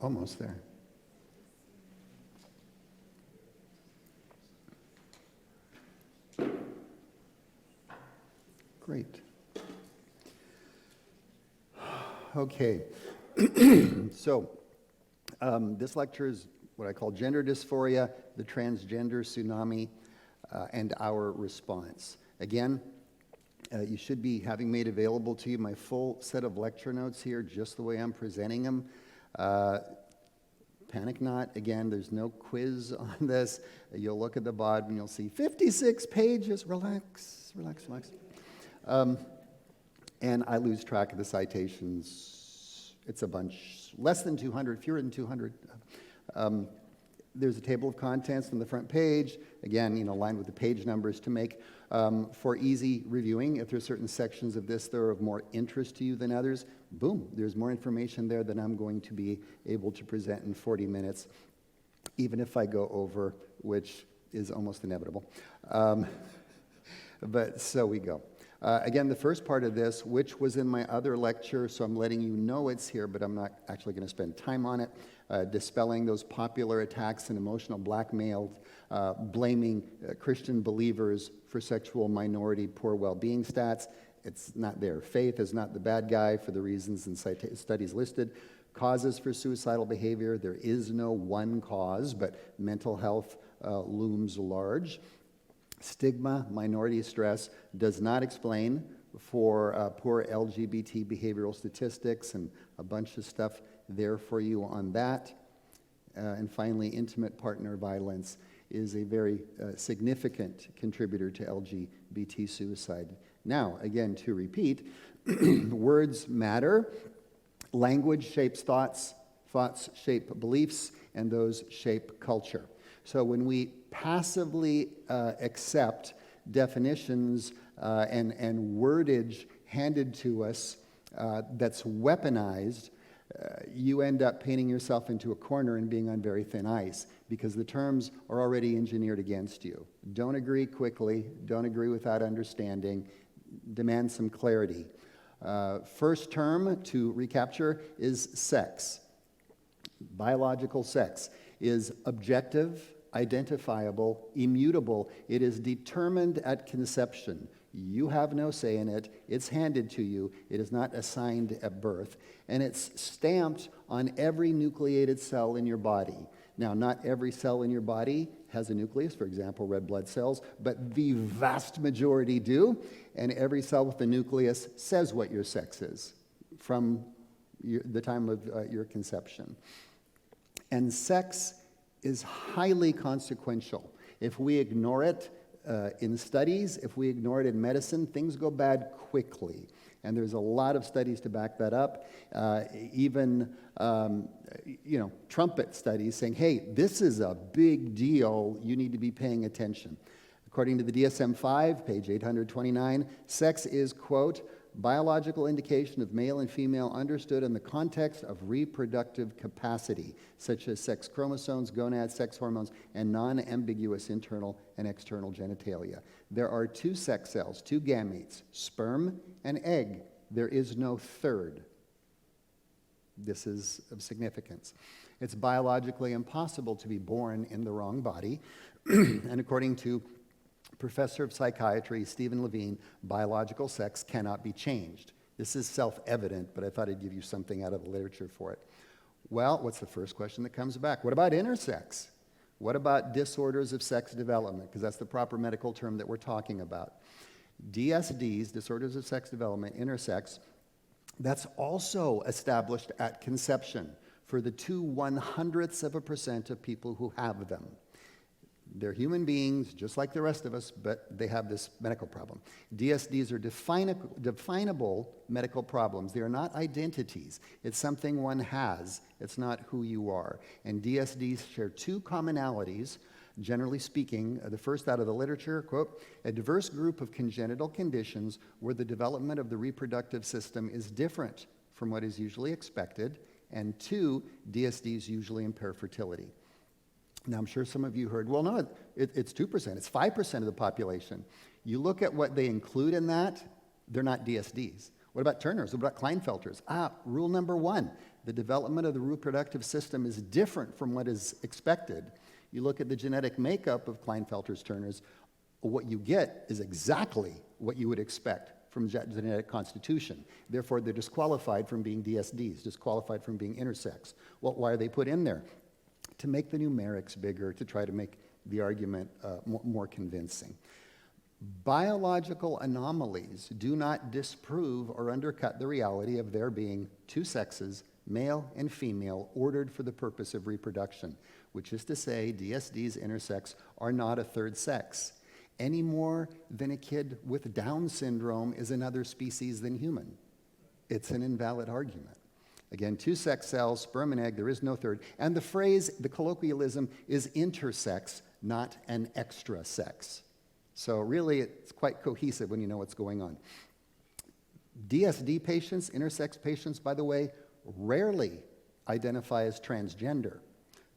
Almost there. Great. Okay. So, this lecture is what I call Gender Dysphoria, the Transgender Tsunami, and Our Response. Again, you should be having made available to you my full set of lecture notes here, just the way I'm presenting them. Panic not. Again, there's no quiz on this. You'll look at the bottom and you'll see 56 pages. Relax, relax, relax. And I lose track of the citations. It's a bunch, less than 200, fewer than 200. There's a table of contents on the front page, again, aligned with the page numbers to make for easy reviewing. If there's certain sections of this that are of more interest to you than others, boom, there's more information there than I'm going to be able to present in 40 minutes, even if I go over, which is almost inevitable. But so we go. Again, the first part of this, which was in my other lecture, so I'm letting you know it's here, but I'm not actually going to spend time on it, dispelling those popular attacks and emotional blackmail, blaming Christian believers for sexual minority poor well-being stats. It's not there. Faith is not the bad guy for the reasons and studies listed. Causes for suicidal behavior, there is no one cause, but mental health looms large. Stigma, minority stress, does not explain for poor LGBT behavioral statistics, and a bunch of stuff there for you on that. And finally, intimate partner violence is a very significant contributor to LGBT suicide. Now, again, to repeat, words matter. Language shapes thoughts, thoughts shape beliefs, and those shape culture. So when we passively accept definitions and wordage handed to us that's weaponized, you end up painting yourself into a corner and being on very thin ice because the terms are already engineered against you. Don't agree quickly, don't agree without understanding, demand some clarity. First term to recapture is sex. Biological sex is objective, identifiable, immutable. It is determined at conception. You have no say in it. It's handed to you. It is not assigned at birth. And it's stamped on every nucleated cell in your body. Now, not every cell in your body has a nucleus, for example, red blood cells, but the vast majority do. And every cell with a nucleus says what your sex is from the time of your conception. And sex is highly consequential. If we ignore it in studies, if we ignore it in medicine, things go bad quickly. And there's a lot of studies to back that up. Even trumpet studies saying, hey, this is a big deal. You need to be paying attention. According to the DSM-5, page 829, sex is, quote, biological indication of male and female understood in the context of reproductive capacity, such as sex chromosomes, gonads, sex hormones, and non-ambiguous internal and external genitalia. There are two sex cells, two gametes, sperm and egg. There is no third. This is of significance. It's biologically impossible to be born in the wrong body, and according to Professor of Psychiatry Stephen Levine, biological sex cannot be changed. This is self-evident, but I thought I'd give you something out of the literature for it. Well, what's the first question that comes back? What about intersex? What about disorders of sex development? Because that's the proper medical term that we're talking about. DSDs, disorders of sex development, intersex, that's also established at conception for the 2/100% of people who have them. They're human beings, just like the rest of us, but they have this medical problem. DSDs are definable medical problems. They are not identities. It's something one has. It's not who you are. And DSDs share two commonalities, generally speaking. The first out of the literature, quote, a diverse group of congenital conditions where the development of the reproductive system is different from what is usually expected. And two, DSDs usually impair fertility. Now, I'm sure some of you heard, well, no, it's 2%, it's 5% of the population. You look at what they include in that, they're not DSDs. What about Turners? What about Klinefelters? Rule number one, the development of the reproductive system is different from what is expected. You look at the genetic makeup of Klinefelter's Turners, what you get is exactly what you would expect from genetic constitution. Therefore, they're disqualified from being DSDs, disqualified from being intersex. Well, why are they put in there? To make the numerics bigger, to try to make the argument more convincing. Biological anomalies do not disprove or undercut the reality of there being two sexes, male and female, ordered for the purpose of reproduction, which is to say DSDs, intersex, are not a third sex, any more than a kid with Down syndrome is another species than human. It's an invalid argument. Again, two sex cells, sperm and egg, there is no third. And the phrase, the colloquialism, is intersex, not an extra sex. So really, it's quite cohesive when you know what's going on. DSD patients, intersex patients, by the way, rarely identify as transgender.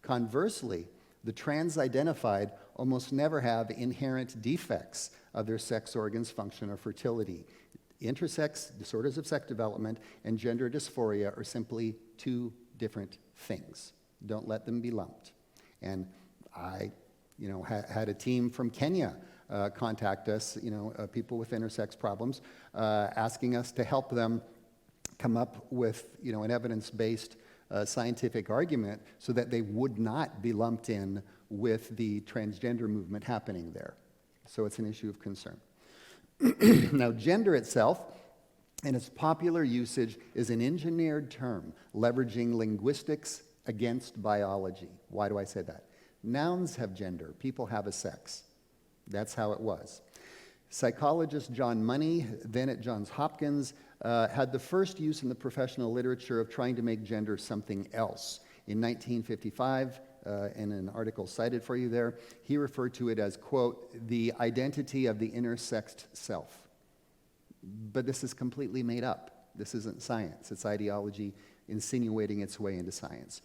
Conversely, the trans-identified almost never have inherent defects of their sex organs, function, or fertility. Intersex, disorders of sex development, and gender dysphoria are simply two different things. Don't let them be lumped. And I, had a team from Kenya contact us, people with intersex problems, asking us to help them come up with, an evidence-based scientific argument so that they would not be lumped in with the transgender movement happening there. So it's an issue of concern. Now, gender itself, in its popular usage, is an engineered term leveraging linguistics against biology. Why do I say that? Nouns have gender. People have a sex. That's how it was. Psychologist John Money, then at Johns Hopkins, had the first use in the professional literature of trying to make gender something else. In 1955, in an article cited for you there, he referred to it as, quote, the identity of the intersexed self. But this is completely made up. This isn't science. It's ideology insinuating its way into science.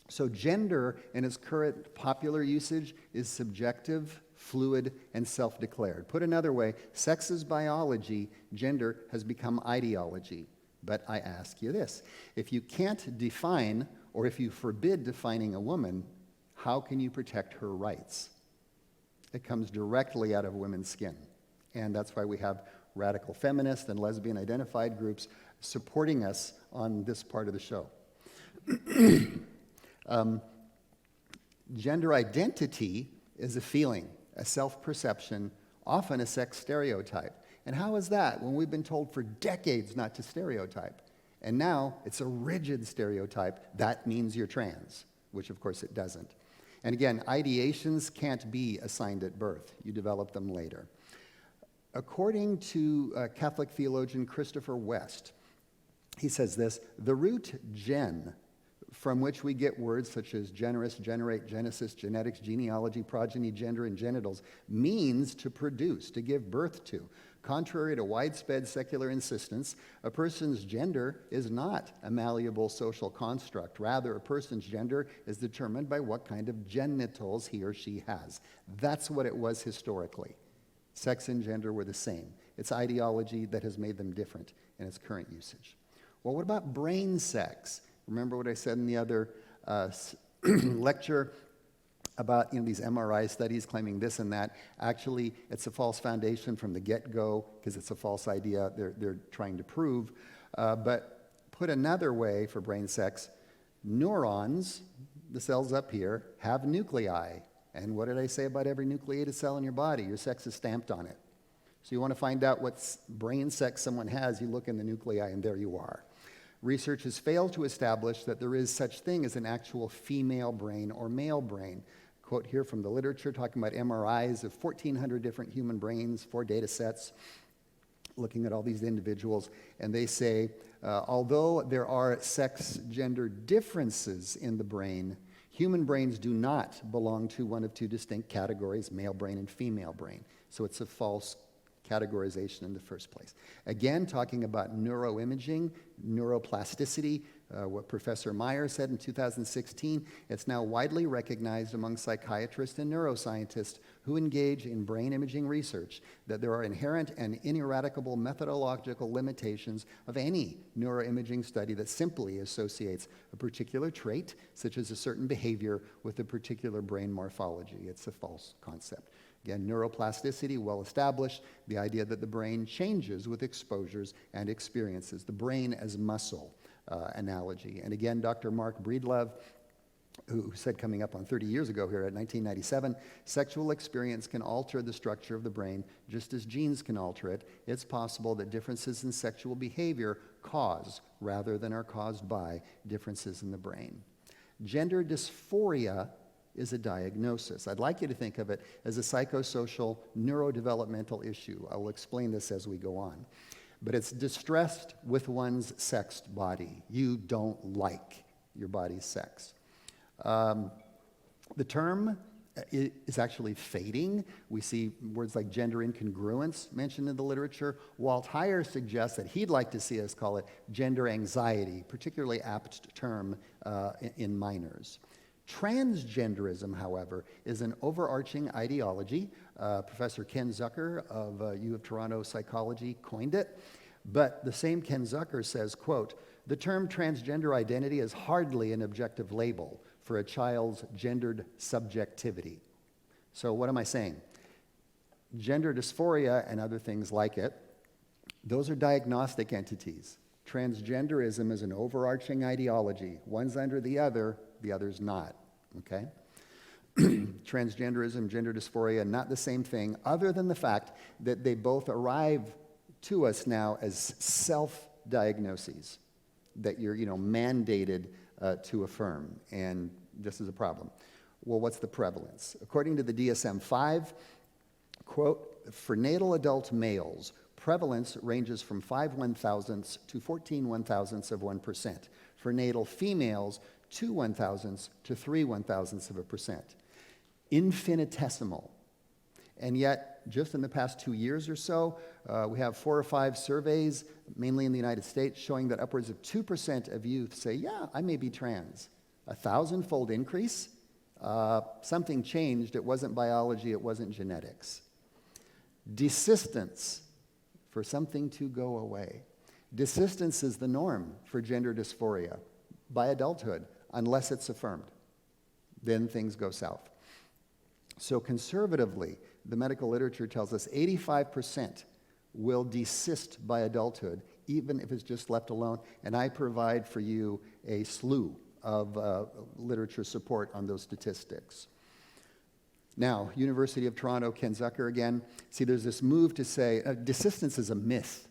So gender, in its current popular usage, is subjective, fluid, and self-declared. Put another way, sex is biology, gender has become ideology. But I ask you this, if you can't define, or if you forbid defining a woman, how can you protect her rights? It comes directly out of women's skin. And that's why we have radical feminist and lesbian identified groups supporting us on this part of the show. Gender identity is a feeling, a self-perception, often a sex stereotype. And how is that when we've been told for decades not to stereotype? And now it's a rigid stereotype. That means you're trans, which of course it doesn't. And again, ideations can't be assigned at birth. You develop them later. According to Catholic theologian Christopher West, he says this, the root gen, from which we get words such as generous, generate, genesis, genetics, genealogy, progeny, gender, and genitals, means to produce, to give birth to. Contrary to widespread secular insistence, a person's gender is not a malleable social construct. Rather, a person's gender is determined by what kind of genitals he or she has. That's what it was historically. Sex and gender were the same. It's ideology that has made them different in its current usage. Well, what about brain sex? Remember what I said in the other lecture about these MRI studies claiming this and that. Actually, it's a false foundation from the get-go because it's a false idea they're trying to prove. But put another way for brain sex, neurons, the cells up here, have nuclei. And what did I say about every nucleated cell in your body? Your sex is stamped on it. So you want to find out what brain sex someone has, you look in the nuclei and there you are. Research has failed to establish that there is such thing as an actual female brain or male brain. Quote here from the literature talking about MRIs of 1,400 different human brains, 4 data sets, looking at all these individuals, and they say, although there are sex-gender differences in the brain, human brains do not belong to one of 2 distinct categories, male brain and female brain. So it's a false categorization in the first place. Again, talking about neuroimaging, neuroplasticity, what Professor Meyer said in 2016, it's now widely recognized among psychiatrists and neuroscientists who engage in brain imaging research that there are inherent and ineradicable methodological limitations of any neuroimaging study that simply associates a particular trait, such as a certain behavior, with a particular brain morphology. It's a false concept. Again, neuroplasticity, well established, the idea that the brain changes with exposures and experiences, the brain as muscle analogy. And again, Dr. Mark Breedlove, who said coming up on 30 years ago here at 1997, sexual experience can alter the structure of the brain just as genes can alter it. It's possible that differences in sexual behavior cause, rather than are caused by, differences in the brain. Gender dysphoria is a diagnosis. I'd like you to think of it as a psychosocial neurodevelopmental issue. I will explain this as we go on. But it's distress with one's sexed body. You don't like your body's sex. The term is actually fading. We see words like gender incongruence mentioned in the literature. Walt Heyer suggests that he'd like to see us call it gender anxiety, particularly apt term in minors. Transgenderism, however, is an overarching ideology. Professor Ken Zucker of U of Toronto Psychology coined it. But the same Ken Zucker says, quote, "The term transgender identity is hardly an objective label for a child's gendered subjectivity." So what am I saying? Gender dysphoria and other things like it, those are diagnostic entities. Transgenderism is an overarching ideology. One's under the other's not, okay? Transgenderism, gender dysphoria, not the same thing, other than the fact that they both arrive to us now as self-diagnoses that you're, mandated to affirm, and this is a problem. Well, what's the prevalence? According to the DSM-5, quote, "For natal adult males, prevalence ranges from 5 1,000ths to 14 1,000ths of 1%. For natal females, 2 1,000ths to 3 1,000ths of a percent. Infinitesimal. And yet, just in the past 2 years or so, we have 4 or 5 surveys, mainly in the United States, showing that upwards of 2% of youth say, yeah, I may be trans. 1,000-fold increase. Something changed. It wasn't biology. It wasn't genetics. Desistance, for something to go away. Desistance is the norm for gender dysphoria by adulthood, unless it's affirmed. Then things go south. So conservatively, the medical literature tells us 85% will desist by adulthood, even if it's just left alone. And I provide for you a slew of literature support on those statistics. Now, University of Toronto, Ken Zucker again. See, there's this move to say desistance is a myth.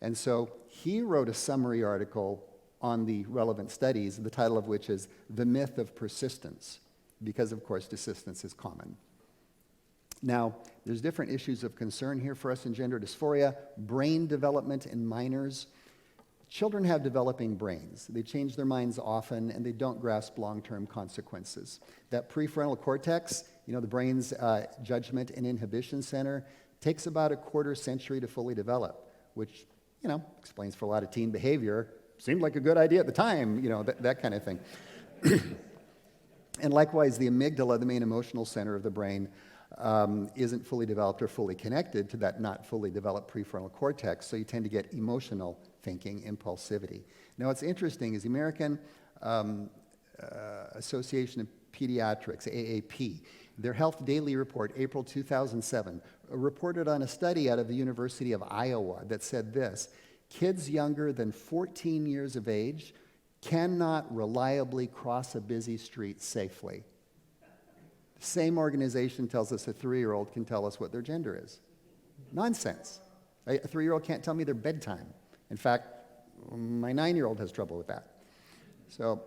And so he wrote a summary article on the relevant studies, the title of which is "The Myth of Persistence," because, of course, desistance is common. Now, there's different issues of concern here for us in gender dysphoria. Brain development in minors. Children have developing brains. They change their minds often, and they don't grasp long-term consequences. That prefrontal cortex, the brain's judgment and inhibition center, takes about a quarter century to fully develop, which, explains for a lot of teen behavior. Seemed like a good idea at the time, that kind of thing. And likewise, the amygdala, the main emotional center of the brain, isn't fully developed or fully connected to that not fully developed prefrontal cortex, so you tend to get emotional thinking, impulsivity. Now, what's interesting is the American Association of Pediatrics, AAP, their Health Daily Report, April 2007, reported on a study out of the University of Iowa that said this: kids younger than 14 years of age cannot reliably cross a busy street safely. The same organization tells us a 3-year-old can tell us what their gender is. Nonsense. A 3-year-old can't tell me their bedtime. In fact, my 9-year-old has trouble with that. So,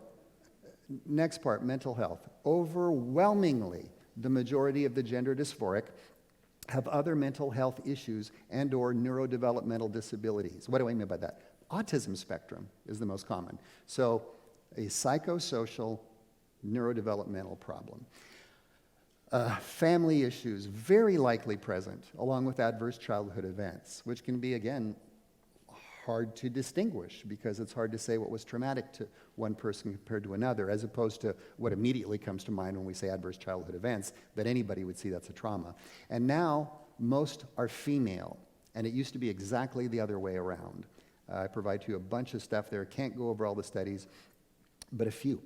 next part, mental health. Overwhelmingly, the majority of the gender dysphoric have other mental health issues and or neurodevelopmental disabilities. What do I mean by that? Autism spectrum is the most common. So, a psychosocial neurodevelopmental problem. Family issues, very likely present, along with adverse childhood events, which can be, again, hard to distinguish because it's hard to say what was traumatic to one person compared to another, as opposed to what immediately comes to mind when we say adverse childhood events, that anybody would see that's a trauma. And now, most are female, and it used to be exactly the other way around. I provide to you a bunch of stuff there. Can't go over all the studies, but a few.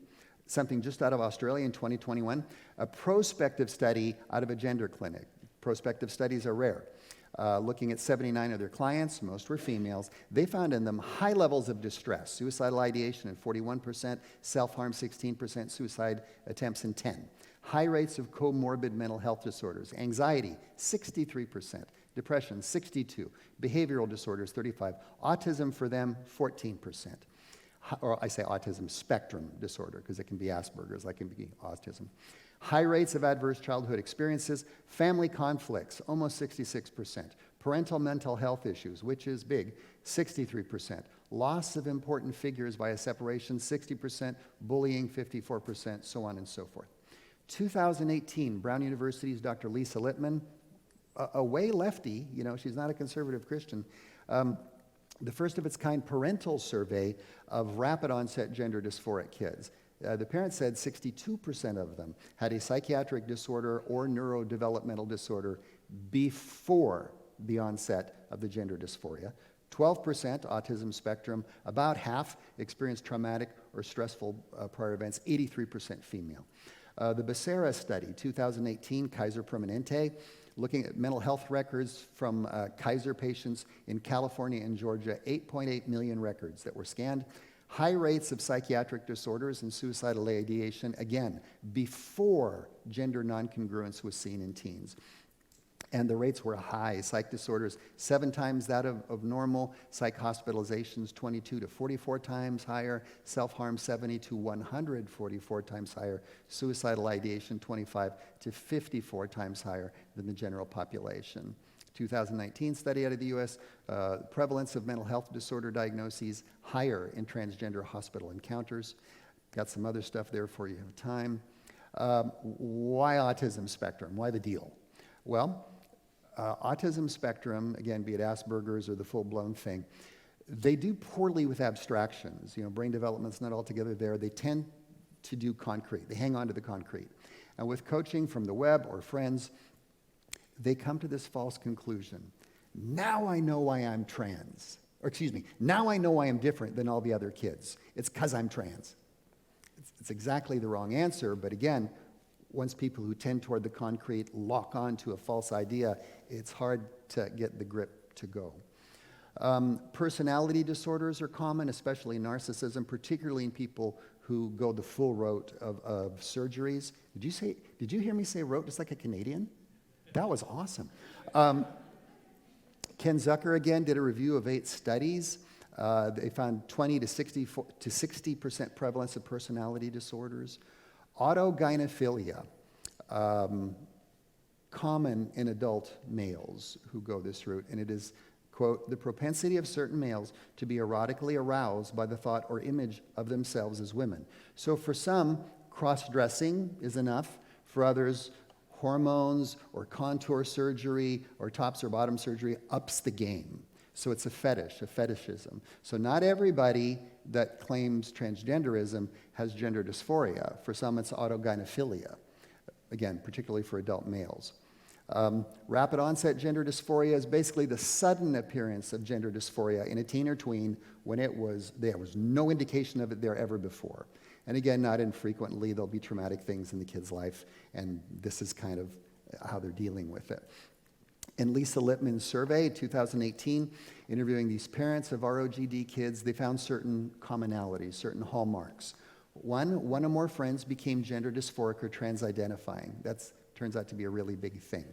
Something just out of Australia in 2021, a prospective study out of a gender clinic. Prospective studies are rare. Looking at 79 of their clients, most were females, they found in them high levels of distress, suicidal ideation in 41%, self-harm 16%, suicide attempts in 10%. High rates of comorbid mental health disorders, anxiety 63%, depression 62%, behavioral disorders 35%, autism for them 14%. Or I say autism spectrum disorder because it can be Asperger's, like it can be autism. High rates of adverse childhood experiences, family conflicts, almost 66%. Parental mental health issues, which is big, 63%. Loss of important figures via separation, 60%. Bullying, 54%, so on and so forth. 2018, Brown University's Dr. Lisa Littman, a way lefty, you know, she's not a conservative Christian, the first of its kind parental survey of rapid onset gender dysphoric kids. The parents said 62% of them had a psychiatric disorder or neurodevelopmental disorder before the onset of the gender dysphoria. 12% autism spectrum, about half experienced traumatic or stressful prior events, 83% female. The Becerra study, 2018, Kaiser Permanente, looking at mental health records from Kaiser patients in California and Georgia, 8.8 million records that were scanned. High rates of psychiatric disorders and suicidal ideation, again, before gender noncongruence was seen in teens. And the rates were high. Psych disorders, 7 times that of normal. Psych hospitalizations, 22 to 44 times higher. Self-harm, 70 to 144 times higher. Suicidal ideation, 25 to 54 times higher than the general population. 2019 study out of the U.S., prevalence of mental health disorder diagnoses higher in transgender hospital encounters. Got some other stuff there for you in time. Why autism spectrum? Why the deal? Well, autism spectrum, again, be it Asperger's or the full-blown thing, they do poorly with abstractions. You know, brain development's not altogether there. They tend to do concrete. They hang on to the concrete. And with coaching from the web or friends, they come to this false conclusion. Now I know why I'm trans. Or excuse me, now I know why I'm different than all the other kids. It's because I'm trans. It's exactly the wrong answer, but again, once people who tend toward the concrete lock on to a false idea, it's hard to get the grip to go. Personality disorders are common, especially narcissism, particularly in people who go the full route of surgeries. Did you hear me say route just like a Canadian? That was awesome. Ken Zucker, again, did a review of 8 studies. They found 20 to 60% prevalence of personality disorders. Autogynephilia, common in adult males who go this route, and it is, quote, the propensity of certain males to be erotically aroused by the thought or image of themselves as women. So for some, cross-dressing is enough. For others, hormones or contour surgery or tops or bottom surgery ups the game. So it's a fetish, a fetishism. So not everybody that claims transgenderism has gender dysphoria. For some, it's autogynephilia, again, particularly for adult males. Rapid onset gender dysphoria is basically the sudden appearance of gender dysphoria in a teen or tween when there was no indication of it there ever before. And again, not infrequently, there'll be traumatic things in the kid's life, and this is kind of how they're dealing with it. In Lisa Littman's survey, 2018, interviewing these parents of ROGD kids, they found certain commonalities, certain hallmarks. One or more friends became gender dysphoric or trans-identifying. That turns out to be a really big thing.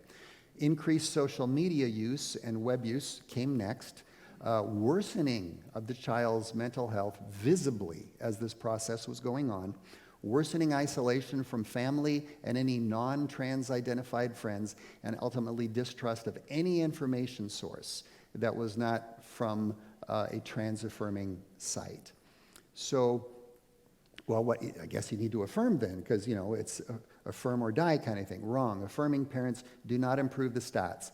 Increased social media use and web use came next. Worsening of the child's mental health visibly as this process was going on, worsening isolation from family and any non-trans identified friends, and ultimately distrust of any information source that was not from a trans-affirming site. So, well, what I guess you need to affirm then, because, you know, it's affirm or die kind of thing. Wrong. Affirming parents do not improve the stats.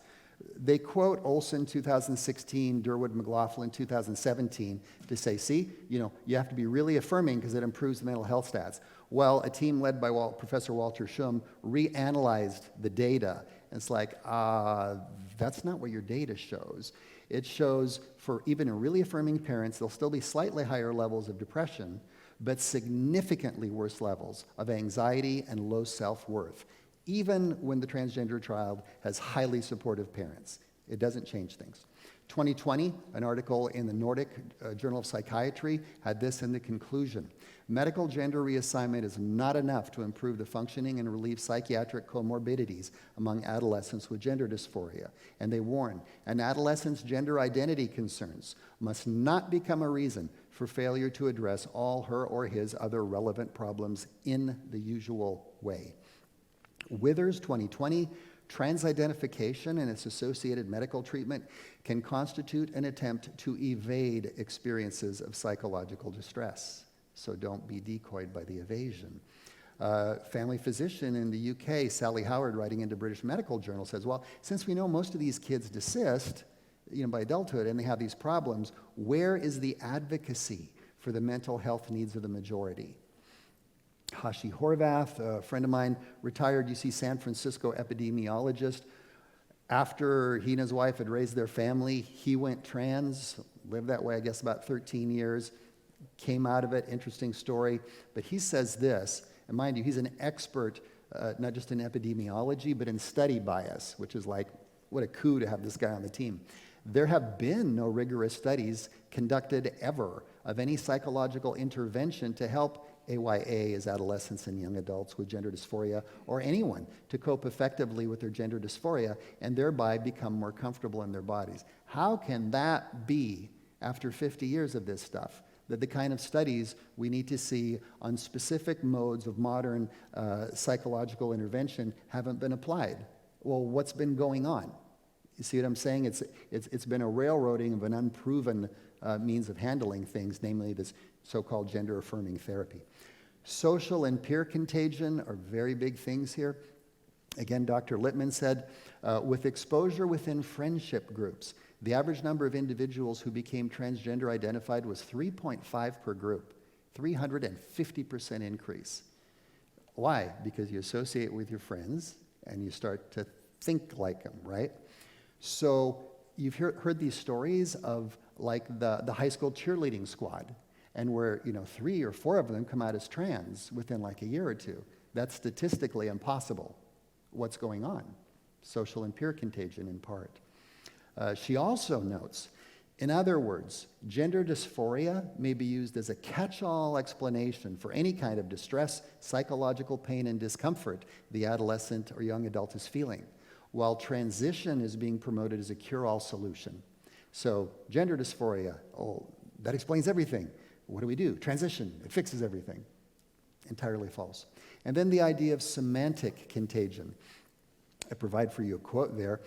They quote Olson 2016, Durwood McLaughlin 2017 to say, see, you have to be really affirming because it improves the mental health stats. Well, a team led by Professor Walter Schum reanalyzed the data. And it's like, that's not what your data shows. It shows for even really affirming parents, there'll still be slightly higher levels of depression, but significantly worse levels of anxiety and low self-worth, even when the transgender child has highly supportive parents. It doesn't change things. 2020, an article in the Nordic Journal of Psychiatry had this in the conclusion. Medical gender reassignment is not enough to improve the functioning and relieve psychiatric comorbidities among adolescents with gender dysphoria. And they warn, an adolescent's gender identity concerns must not become a reason for failure to address all her or his other relevant problems in the usual way. Withers, 2020, transidentification and its associated medical treatment can constitute an attempt to evade experiences of psychological distress. So don't be decoyed by the evasion. Family physician in the UK, Sally Howard, writing in the British Medical Journal, says, well, since we know most of these kids desist by adulthood and they have these problems, where is the advocacy for the mental health needs of the majority? Hashi Horvath, a friend of mine, retired UC San Francisco epidemiologist. After he and his wife had raised their family, he went trans, lived that way, I guess, about 13 years, came out of it, interesting story. But he says this, and mind you, he's an expert, not just in epidemiology, but in study bias, which is like, what a coup to have this guy on the team. There have been no rigorous studies conducted ever of any psychological intervention to help AYA as adolescents and young adults with gender dysphoria, or anyone to cope effectively with their gender dysphoria and thereby become more comfortable in their bodies. How can that be after 50 years of this stuff? That the kind of studies we need to see on specific modes of modern psychological intervention haven't been applied. Well, what's been going on? You see what I'm saying? It's been a railroading of an unproven means of handling things, namely this so-called gender-affirming therapy. Social and peer contagion are very big things here. Again, Dr. Littman said, with exposure within friendship groups, the average number of individuals who became transgender identified was 3.5 per group, 350% increase. Why? Because you associate with your friends and you start to think like them, right? So you've heard these stories of like the high school cheerleading squad, and where 3 or 4 of them come out as trans within like a year or two. That's statistically impossible. What's going on? Social and peer contagion in part. She also notes, in other words, gender dysphoria may be used as a catch-all explanation for any kind of distress, psychological pain, and discomfort the adolescent or young adult is feeling, while transition is being promoted as a cure-all solution. So gender dysphoria, that explains everything. What do we do? Transition, it fixes everything. Entirely false. And then the idea of semantic contagion. I provide for you a quote there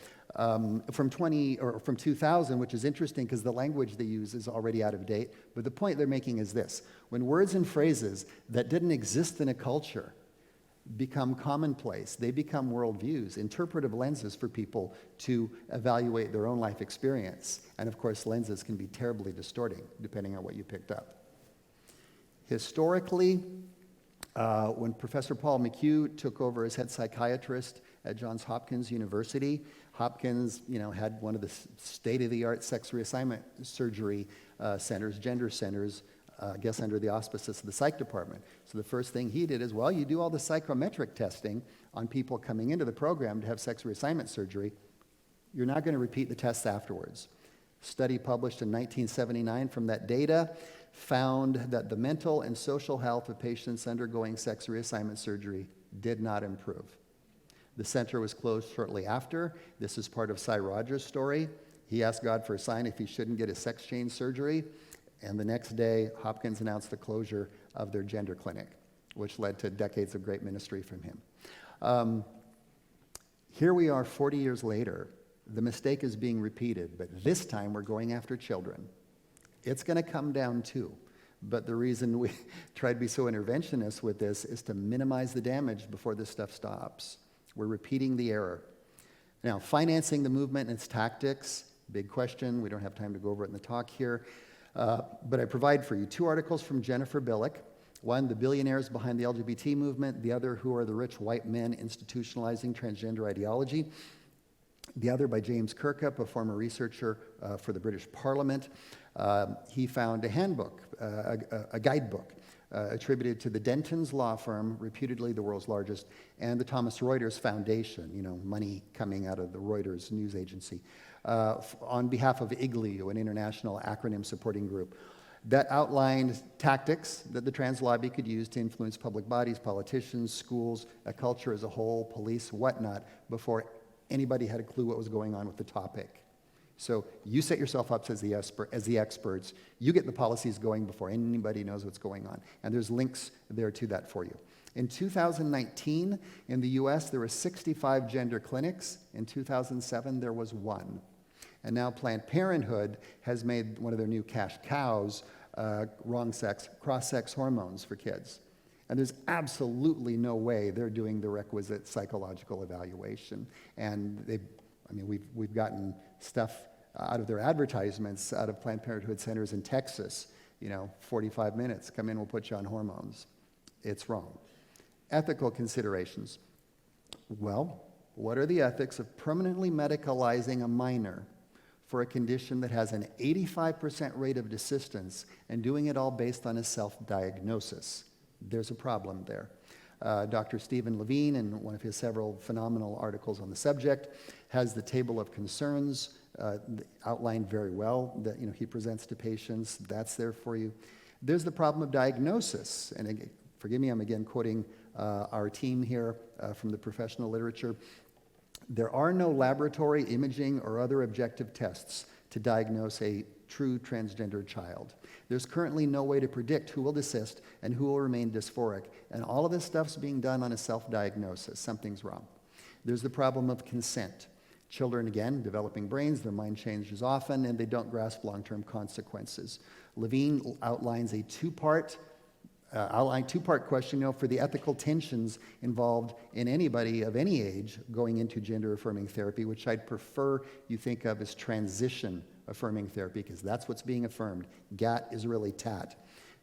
from 2000, which is interesting because the language they use is already out of date. But the point they're making is this: when words and phrases that didn't exist in a culture become commonplace, they become worldviews, interpretive lenses for people to evaluate their own life experience. And of course, lenses can be terribly distorting depending on what you picked up. Historically, when Professor Paul McHugh took over as head psychiatrist at Johns Hopkins University, Hopkins, had one of the state-of-the-art sex reassignment surgery centers, gender centers, I guess under the auspices of the psych department. So the first thing he did is, well, you do all the psychometric testing on people coming into the program to have sex reassignment surgery. You're not going to repeat the tests afterwards. Study published in 1979 from that data found that the mental and social health of patients undergoing sex reassignment surgery did not improve. The center was closed shortly after. This is part of Cy Rogers' story. He asked God for a sign if he shouldn't get a sex change surgery. And the next day, Hopkins announced the closure of their gender clinic, which led to decades of great ministry from him. Here we are 40 years later. The mistake is being repeated, but this time we're going after children. It's going to come down too. But the reason we try to be so interventionist with this is to minimize the damage before this stuff stops. We're repeating the error. Now, financing the movement and its tactics, big question. We don't have time to go over it in the talk here. But I provide for you 2 articles from Jennifer Billick. One, the billionaires behind the LGBT movement. The other, who are the rich white men institutionalizing transgender ideology. The other by James Kirkup, a former researcher for the British Parliament. He found a handbook, a guidebook, attributed to the Dentons law firm, reputedly the world's largest, and the Thomson Reuters Foundation, money coming out of the Reuters news agency, on behalf of IGLEU, an international acronym supporting group, that outlined tactics that the trans lobby could use to influence public bodies, politicians, schools, a culture as a whole, police, whatnot, before anybody had a clue what was going on with the topic. So you set yourself up as the experts. You get the policies going before anybody knows what's going on. And there's links there to that for you. In 2019, in the US, there were 65 gender clinics. In 2007, there was 1. And now Planned Parenthood has made one of their new cash cows wrong sex, cross-sex hormones for kids. And there's absolutely no way they're doing the requisite psychological evaluation. And we've gotten stuff out of their advertisements, out of Planned Parenthood centers in Texas, 45 minutes, come in, we'll put you on hormones. It's wrong. Ethical considerations. Well, what are the ethics of permanently medicalizing a minor for a condition that has an 85% rate of desistance and doing it all based on a self-diagnosis? There's a problem there. Dr. Stephen Levine, in one of his several phenomenal articles on the subject, has the table of concerns outlined very well that he presents to patients. That's there for you. There's the problem of diagnosis. And again, forgive me, I'm again quoting our team here from the professional literature. There are no laboratory imaging or other objective tests to diagnose a true transgender child. There's currently no way to predict who will desist and who will remain dysphoric. And all of this stuff's being done on a self-diagnosis. Something's wrong. There's the problem of consent. Children, again, developing brains, their mind changes often, and they don't grasp long-term consequences. Levine outlines a two-part question for the ethical tensions involved in anybody of any age going into gender-affirming therapy, which I'd prefer you think of as transition-affirming therapy, because that's what's being affirmed. GAT is really TAT.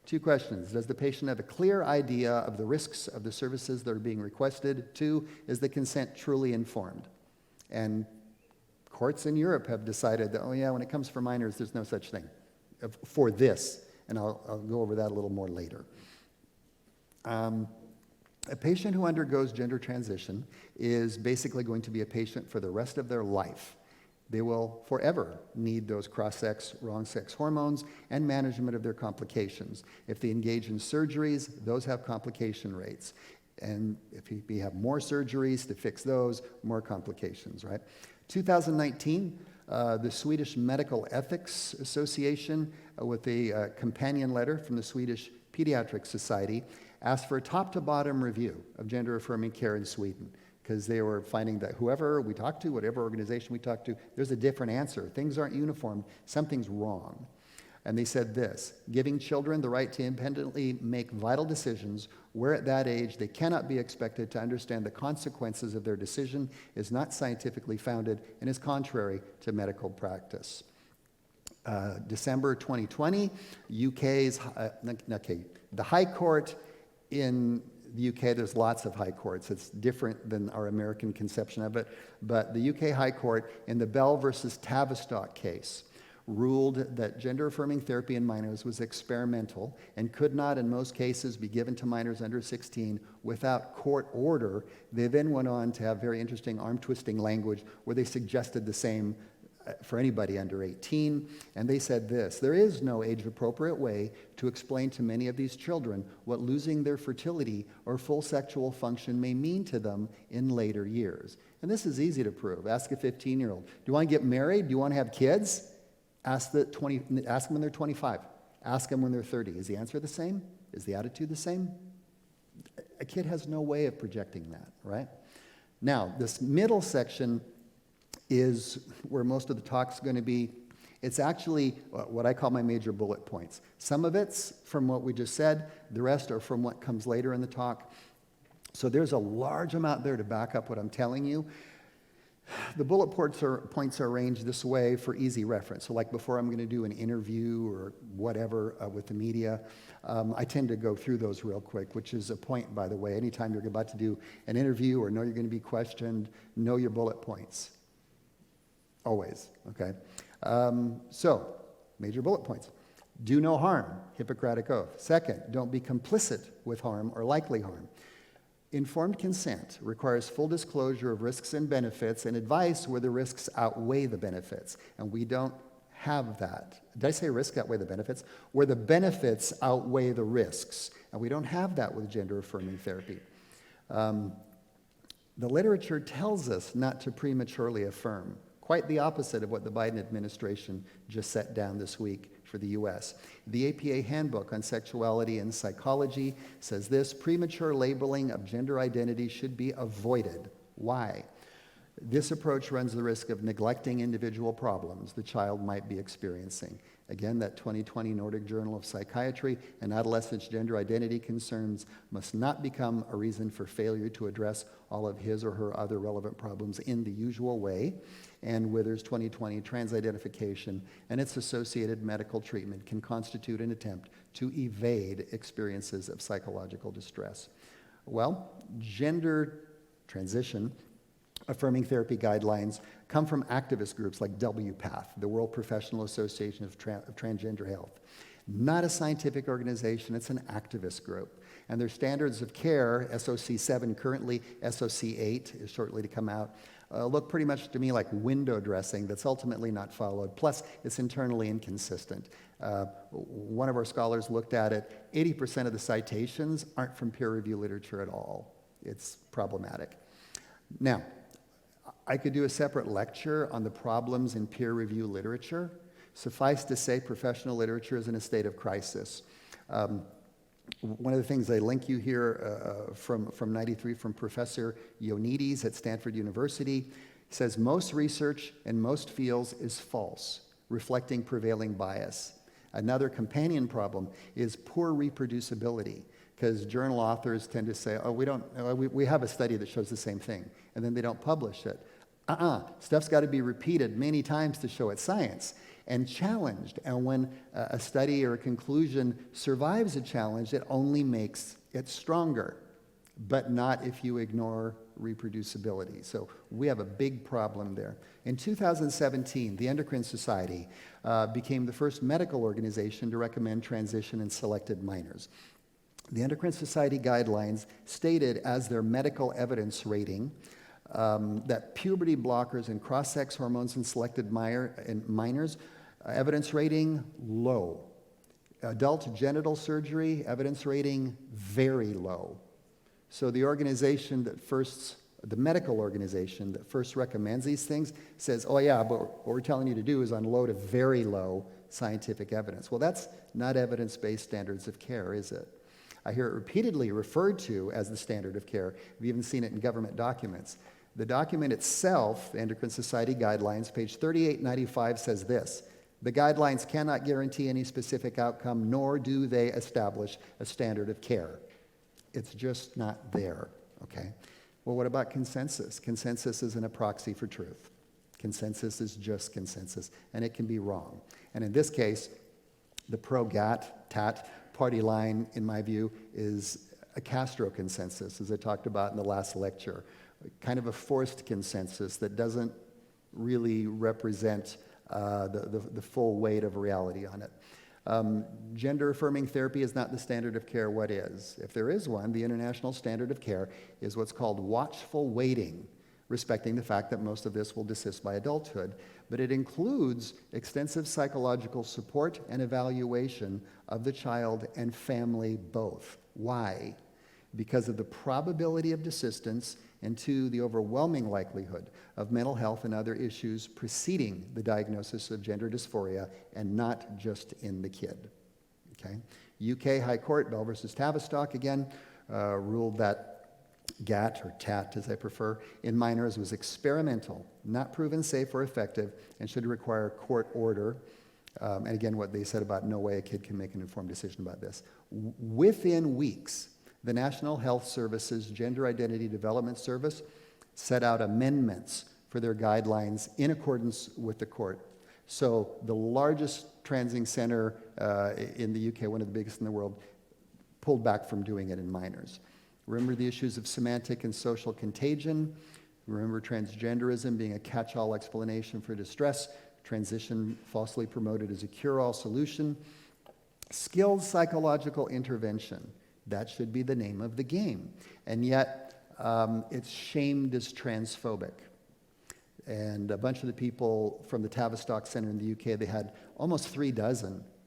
2 questions. Does the patient have a clear idea of the risks of the services that are being requested? 2, is the consent truly informed? And courts in Europe have decided that, when it comes for minors, there's no such thing for this. And I'll go over that a little more later. A patient who undergoes gender transition is basically going to be a patient for the rest of their life. They will forever need those cross-sex, wrong-sex hormones and management of their complications. If they engage in surgeries, those have complication rates. And if we have more surgeries to fix those, more complications, right? 2019, the Swedish Medical Ethics Association, with a companion letter from the Swedish Pediatric Society, asked for a top-to-bottom review of gender-affirming care in Sweden, because they were finding that whoever we talk to, whatever organization we talk to, there's a different answer. Things aren't uniform. Something's wrong. And they said this: giving children the right to independently make vital decisions where at that age they cannot be expected to understand the consequences of their decision is not scientifically founded and is contrary to medical practice. December 2020, the High Court in the UK, there's lots of high courts. It's different than our American conception of it. But the UK High Court, in the Bell versus Tavistock case, ruled that gender-affirming therapy in minors was experimental and could not, in most cases, be given to minors under 16 without court order. They then went on to have very interesting arm-twisting language where they suggested the same for anybody under 18, and they said this: there is no age-appropriate way to explain to many of these children what losing their fertility or full sexual function may mean to them in later years. And this is easy to prove. Ask a 15-year-old, do you want to get married? Do you want to have kids? Ask them when they're 25. Ask them when they're 30. Is the answer the same? Is the attitude the same? A kid has no way of projecting that, right? Now, this middle section is where most of the talk's going to be. It's actually what I call my major bullet points. Some of it's from what we just said, the rest are from what comes later in the talk. So there's a large amount there to back up what I'm telling you. The bullet points are arranged this way for easy reference. So like before I'm going to do an interview or whatever with the media, I tend to go through those real quick, which is a point, by the way. Anytime you're about to do an interview or know you're going to be questioned, know your bullet points. Always, okay? So, major bullet points. Do no harm, Hippocratic Oath. Second, don't be complicit with harm or likely harm. Informed consent requires full disclosure of risks and benefits and advice where the risks outweigh the benefits. And we don't have that. Did I say risks outweigh the benefits? Where the benefits outweigh the risks. And we don't have that with gender-affirming therapy. The literature tells us not to prematurely affirm. Quite the opposite of what the Biden administration just set down this week for the U.S. The APA Handbook on Sexuality and Psychology says this: premature labeling of gender identity should be avoided. Why? This approach runs the risk of neglecting individual problems the child might be experiencing. Again, that 2020 Nordic Journal of Psychiatry and Adolescents' Gender Identity Concerns must not become a reason for failure to address all of his or her other relevant problems in the usual way. And Withers' 2020 Transidentification and its associated medical treatment can constitute an attempt to evade experiences of psychological distress. Well, gender transition affirming therapy guidelines come from activist groups like WPATH, the World Professional Association of Transgender Health. Not a scientific organization, it's an activist group. And their standards of care, SOC 7 currently, SOC 8 is shortly to come out, look pretty much to me like window dressing that's ultimately not followed. Plus, it's internally inconsistent. One of our scholars looked at it. 80% of the citations aren't from peer review literature at all. It's problematic. Now, I could do a separate lecture on the problems in peer review literature. Suffice to say, professional literature is in a state of crisis. One of the things I link you here from 93 from Professor Ioannidis at Stanford University says most research in most fields is false, reflecting prevailing bias. Another companion problem is poor reproducibility, because journal authors tend to say, oh, we have a study that shows the same thing, and then they don't publish it. Stuff's got to be repeated many times to show it's science and challenged. And when a study or a conclusion survives a challenge, it only makes it stronger, but not if you ignore reproducibility. So we have a big problem there. In 2017, the Endocrine Society became the first medical organization to recommend transition in selected minors. The Endocrine Society guidelines stated as their medical evidence rating that puberty blockers and cross-sex hormones in selected minors, evidence rating low. Adult genital surgery, evidence rating very low. So the medical organization that first recommends these things says, oh yeah, but what we're telling you to do is unload a very low scientific evidence. Well, that's not evidence-based standards of care, is it? I hear it repeatedly referred to as the standard of care. We've even seen it in government documents. The document itself, the Endocrine Society Guidelines, page 3895 says this: the guidelines cannot guarantee any specific outcome, nor do they establish a standard of care. It's just not there, okay? Well, what about consensus? Consensus isn't a proxy for truth. Consensus is just consensus, and it can be wrong. And in this case, the pro-GATT party line, in my view, is a Castro consensus, as I talked about in the last lecture. Kind of a forced consensus that doesn't really represent the full weight of reality on it. Gender-affirming therapy is not the standard of care. What is? If there is one, the international standard of care is what's called watchful waiting, respecting the fact that most of this will desist by adulthood. But it includes extensive psychological support and evaluation of the child and family both. Why? Because of the probability of desistance and two, the overwhelming likelihood of mental health and other issues preceding the diagnosis of gender dysphoria and not just in the kid. Okay? UK High Court, Bell versus Tavistock again, ruled that GAT, or TAT as I prefer, in minors was experimental, not proven safe or effective, and should require court order. And again, what they said about no way a kid can make an informed decision about this. Within weeks, the National Health Service's Gender Identity Development Service set out amendments for their guidelines in accordance with the court. So the largest transing center in the UK, one of the biggest in the world, pulled back from doing it in minors. Remember the issues of semantic and social contagion. Remember transgenderism being a catch-all explanation for distress. Transition falsely promoted as a cure-all solution. Skilled psychological intervention. That should be the name of the game. And yet, it's shamed as transphobic. And a bunch of the people from the Tavistock Center in the UK, they had almost 36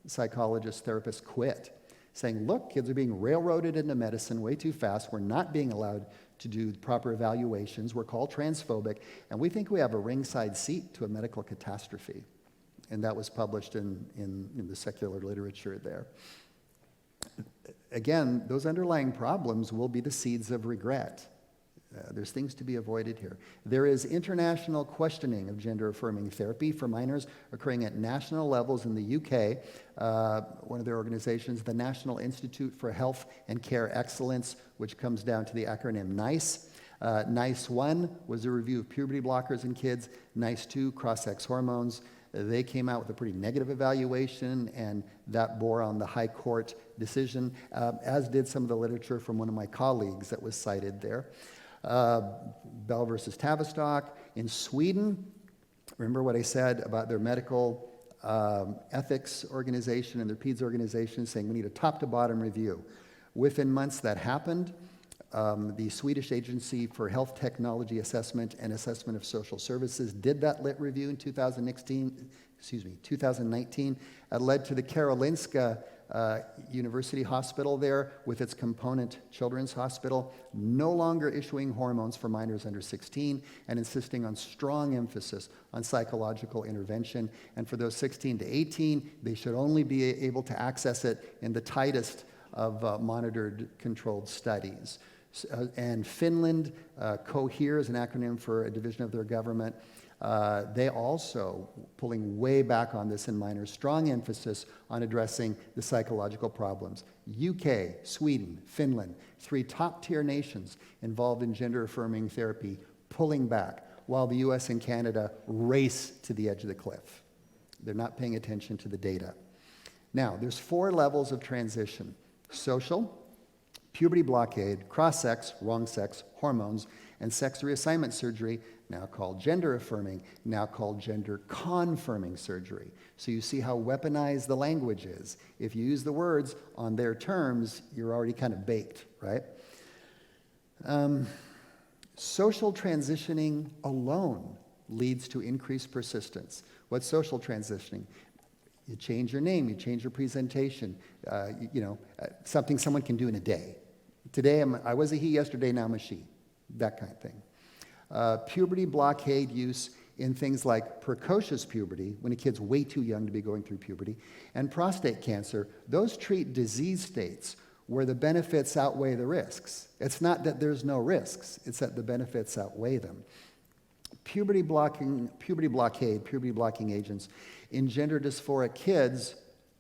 psychologists, therapists quit, saying, look, kids are being railroaded into medicine way too fast. We're not being allowed to do proper evaluations. We're called transphobic, and we think we have a ringside seat to a medical catastrophe. And that was published in the secular literature there. Again, those underlying problems will be the seeds of regret. There's things to be avoided here. There is international questioning of gender-affirming therapy for minors occurring at national levels in the UK. One of their organizations, the National Institute for Health and Care Excellence, which comes down to the acronym NICE. NICE 1 was a review of puberty blockers in kids. NICE 2, cross-sex hormones. They came out with a pretty negative evaluation, and that bore on the high court decision, as did some of the literature from one of my colleagues that was cited there. Bell versus Tavistock. In Sweden, remember what I said about their medical ethics organization and their PEDS organization saying we need a top-to-bottom review. Within months that happened. The Swedish Agency for Health Technology Assessment and Assessment of Social Services did that lit review in 2019. It led to the Karolinska University Hospital there with its component Children's Hospital, no longer issuing hormones for minors under 16 and insisting on strong emphasis on psychological intervention. And for those 16 to 18, they should only be able to access it in the tightest of monitored controlled studies. And Finland, COHERE is an acronym for a division of their government. They also, pulling way back on this in minors, strong emphasis on addressing the psychological problems. UK, Sweden, Finland, 3 top-tier nations involved in gender-affirming therapy, pulling back, while the US and Canada race to the edge of the cliff. They're not paying attention to the data. Now, there's 4 levels of transition. Social, puberty blockade, cross-sex, wrong sex, hormones, and sex reassignment surgery, now called gender-affirming, now called gender-confirming surgery. So you see how weaponized the language is. If you use the words on their terms, you're already kind of baked, right? Social transitioning alone leads to increased persistence. What's social transitioning? You change your name, you change your presentation, something someone can do in a day. Today, I was a he, yesterday, now I'm a she. That kind of thing. Puberty blockade use in things like precocious puberty, when a kid's way too young to be going through puberty, and prostate cancer, those treat disease states where the benefits outweigh the risks. It's not that there's no risks, it's that the benefits outweigh them. Puberty blocking agents in gender dysphoric kids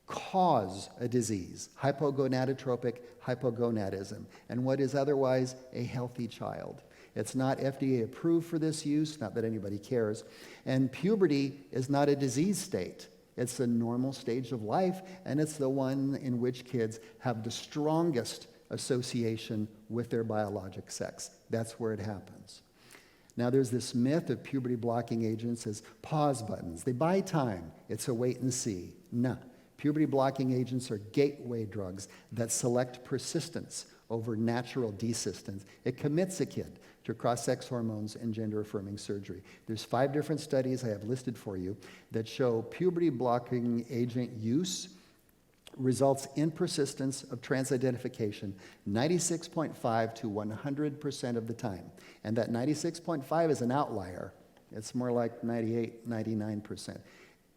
cause a disease, hypogonadotropic hypogonadism, and what is otherwise a healthy child. It's not FDA approved for this use, not that anybody cares, and puberty is not a disease state. It's a normal stage of life, and it's the one in which kids have the strongest association with their biologic sex. That's where it happens. Now, there's this myth of puberty-blocking agents as pause buttons. They buy time. It's a wait and see. No. Puberty-blocking agents are gateway drugs that select persistence over natural desistance. It commits a kid to cross-sex hormones and gender-affirming surgery. There's 5 different studies I have listed for you that show puberty-blocking agent use results in persistence of transidentification 96.5 to 100% of the time. And that 96.5 is an outlier. It's more like 98, 99%.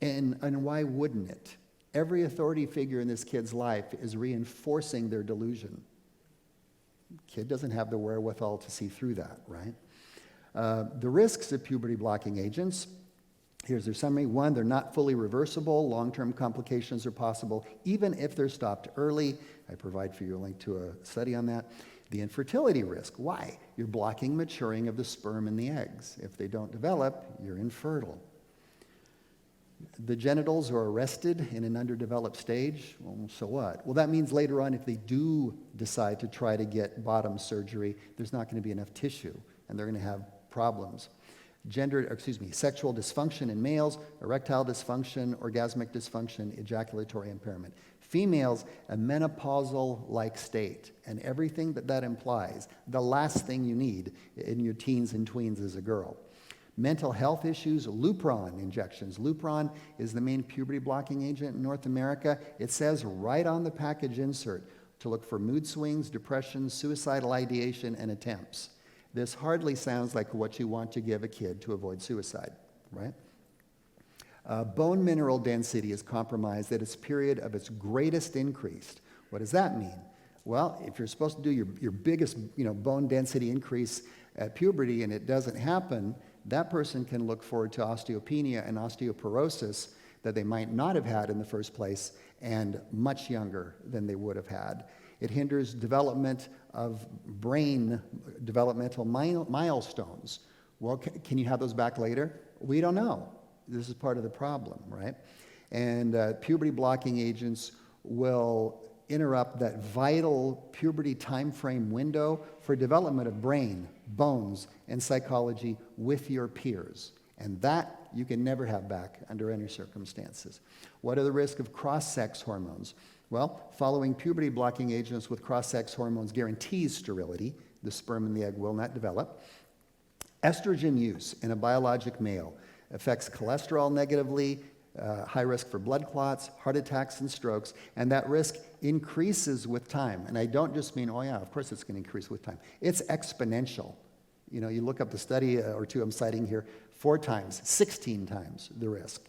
And why wouldn't it? Every authority figure in this kid's life is reinforcing their delusion. Kid doesn't have the wherewithal to see through that, right? The risks of puberty blocking agents, here's their summary. 1, they're not fully reversible. Long-term complications are possible, even if they're stopped early. I provide for you a link to a study on that. The infertility risk. Why? You're blocking maturing of the sperm and the eggs. If they don't develop, you're infertile. The genitals are arrested in an underdeveloped stage. Well, so what? Well, that means later on, if they do decide to try to get bottom surgery, there's not going to be enough tissue, and they're going to have problems. Sexual dysfunction in males, erectile dysfunction, orgasmic dysfunction, ejaculatory impairment. Females, a menopausal-like state, and everything that implies, the last thing you need in your teens and tweens as a girl. Mental health issues, Lupron injections. Lupron is the main puberty blocking agent in North America. It says right on the package insert to look for mood swings, depression, suicidal ideation, and attempts. This hardly sounds like what you want to give a kid to avoid suicide, right? Bone mineral density is compromised at its period of its greatest increase. What does that mean? Well, if you're supposed to do your biggest bone density increase at puberty and it doesn't happen, that person can look forward to osteopenia and osteoporosis that they might not have had in the first place and much younger than they would have had. It hinders development of brain developmental milestones. Well, can you have those back later? We don't know. This is part of the problem, right? And puberty blocking agents will interrupt that vital puberty time frame window for development of brain, bones, and psychology with your peers. And that you can never have back under any circumstances. What are the risks of cross-sex hormones? Well, following puberty blocking agents with cross-sex hormones guarantees sterility. The sperm and the egg will not develop. Estrogen use in a biologic male affects cholesterol negatively, high risk for blood clots, heart attacks, and strokes, and that risk increases with time. And I don't just mean, oh yeah, of course it's going to increase with time. It's exponential. You know, you look up the study or two I'm citing here, 4 times, 16 times the risk.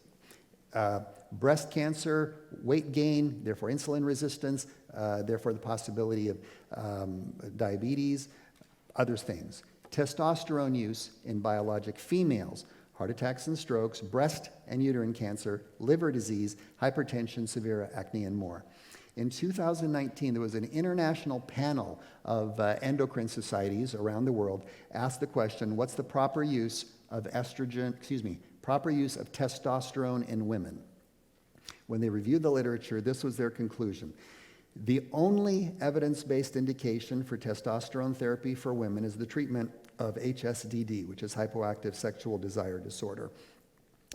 Breast cancer, weight gain, therefore insulin resistance, therefore the possibility of diabetes, other things. Testosterone use in biologic females, heart attacks and strokes, breast and uterine cancer, liver disease, hypertension, severe acne, and more. In 2019, there was an international panel of endocrine societies around the world asked the question, what's the proper use of proper use of testosterone in women? When they reviewed the literature, this was their conclusion. The only evidence-based indication for testosterone therapy for women is the treatment of HSDD, which is hypoactive sexual desire disorder.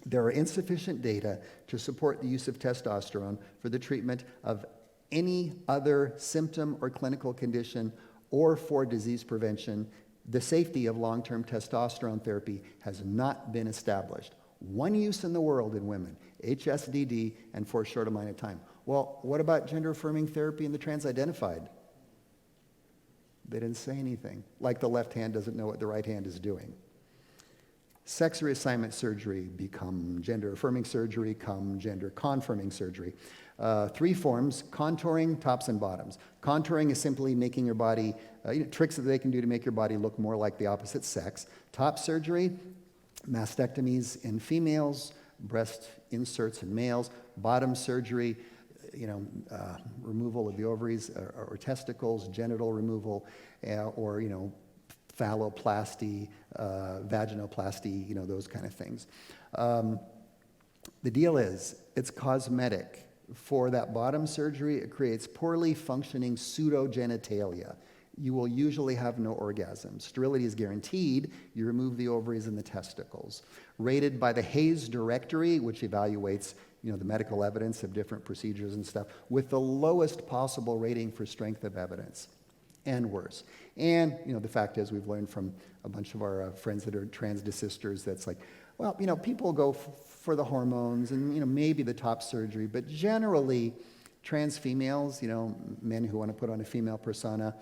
There are insufficient data to support the use of testosterone for the treatment of any other symptom or clinical condition or for disease prevention. The safety of long-term testosterone therapy has not been established. One use in the world in women, HSDD, and for a short amount of time. Well, what about gender-affirming therapy in the trans-identified? They didn't say anything. Like the left hand doesn't know what the right hand is doing. Sex reassignment surgery become gender-affirming surgery, come gender-confirming surgery. 3 forms, contouring, tops and bottoms. Contouring is simply making your body, tricks that they can do to make your body look more like the opposite sex. Top surgery, mastectomies in females, breast inserts in males. Bottom surgery, removal of the ovaries or testicles, genital removal, or phalloplasty, vaginoplasty, those kind of things. The deal is, it's cosmetic. For that bottom surgery, it creates poorly functioning pseudogenitalia. You will usually have no orgasm. Sterility is guaranteed. You remove the ovaries and the testicles. Rated by the Hayes Directory, which evaluates the medical evidence of different procedures and stuff, with the lowest possible rating for strength of evidence, and worse. And the fact is, we've learned from a bunch of our friends that are transdesisters that's like, well, people go for the hormones and maybe the top surgery, but generally, trans females, men who want to put on a female persona,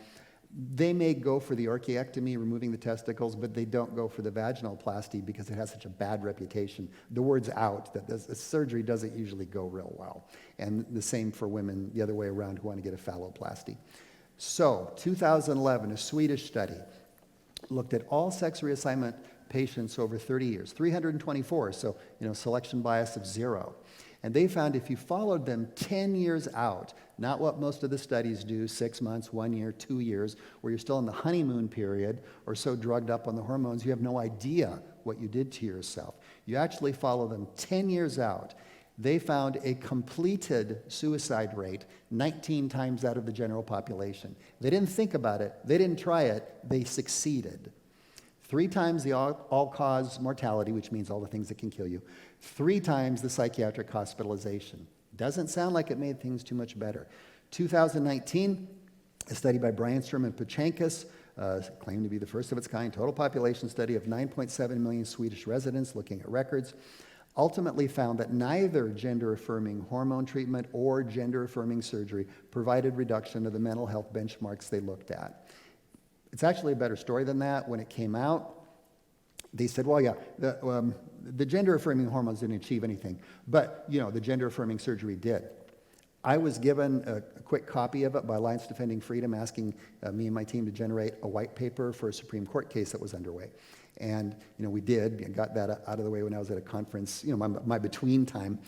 they may go for the orchiectomy, removing the testicles, but they don't go for the vaginoplasty because it has such a bad reputation. The word's out that the surgery doesn't usually go real well. And the same for women the other way around who want to get a phalloplasty. So, 2011, a Swedish study looked at all sex reassignment patients over 30 years, 324, so, selection bias of 0. And they found if you followed them 10 years out, not what most of the studies do, 6 months, 1 year, 2 years, where you're still in the honeymoon period or so drugged up on the hormones, you have no idea what you did to yourself. You actually follow them 10 years out. They found a completed suicide rate 19 times that of the general population. They didn't think about it. They didn't try it. They succeeded. 3 times the all-cause mortality, which means all the things that can kill you. 3 times the psychiatric hospitalization. Doesn't sound like it made things too much better. 2019, a study by Bryanstrom and Pachankas, claimed to be the first of its kind, total population study of 9.7 million Swedish residents looking at records, ultimately found that neither gender-affirming hormone treatment or gender-affirming surgery provided reduction of the mental health benchmarks they looked at. It's actually a better story than that. When it came out, they said, well, yeah, the gender-affirming hormones didn't achieve anything, but, the gender-affirming surgery did. I was given a quick copy of it by Alliance Defending Freedom, asking me and my team to generate a white paper for a Supreme Court case that was underway. And, we did, and got that out of the way when I was at a conference, my between time.